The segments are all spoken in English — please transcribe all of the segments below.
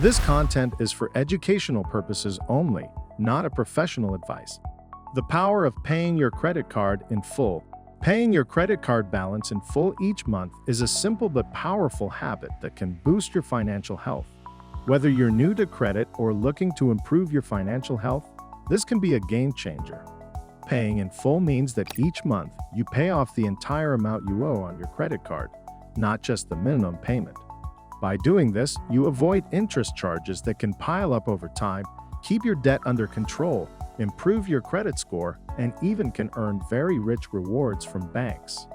This content is for educational purposes only, not a professional advice. The power of paying your credit card in full. Paying your credit card balance in full each month is a simple but powerful habit that can boost your financial health. Whether you're new to credit or looking to improve your financial health, this can be a game changer. Paying in full means that each month you pay off the entire amount you owe on your credit card, not just the minimum payment. By doing this, you avoid interest charges that can pile up over time, keep your debt under control, improve your credit score, and even can earn very rich rewards from banks.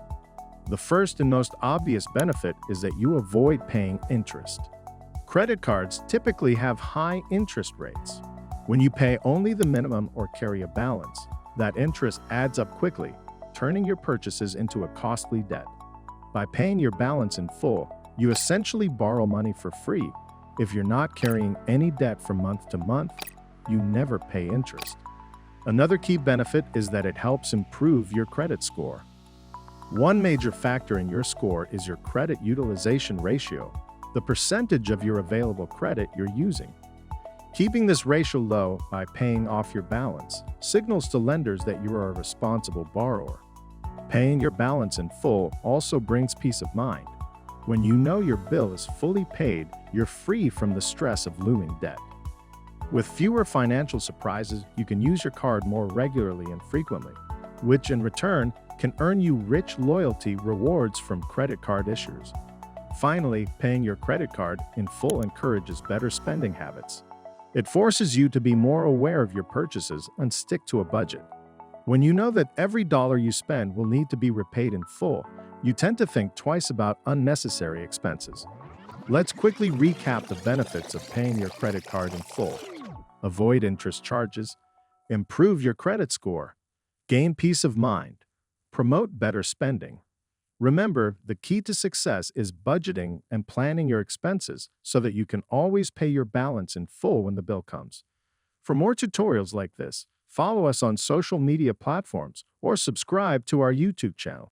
The first and most obvious benefit is that you avoid paying interest. Credit cards typically have high interest rates. When you pay only the minimum or carry a balance, that interest adds up quickly, turning your purchases into a costly debt. By paying your balance in full, you essentially borrow money for free. If you're not carrying any debt from month to month, you never pay interest. Another key benefit is that it helps improve your credit score. One major factor in your score is your credit utilization ratio, the percentage of your available credit you're using. Keeping this ratio low by paying off your balance signals to lenders that you are a responsible borrower. Paying your balance in full also brings peace of mind. When you know your bill is fully paid, you're free from the stress of looming debt. With fewer financial surprises, you can use your card more regularly and frequently, which in return can earn you rich loyalty rewards from credit card issuers. Finally, paying your credit card in full encourages better spending habits. It forces you to be more aware of your purchases and stick to a budget. When you know that every dollar you spend will need to be repaid in full, you tend to think twice about unnecessary expenses. Let's quickly recap the benefits of paying your credit card in full. Avoid interest charges, improve your credit score, gain peace of mind, promote better spending. Remember, the key to success is budgeting and planning your expenses so that you can always pay your balance in full when the bill comes. For more tutorials like this, follow us on social media platforms or subscribe to our YouTube channel.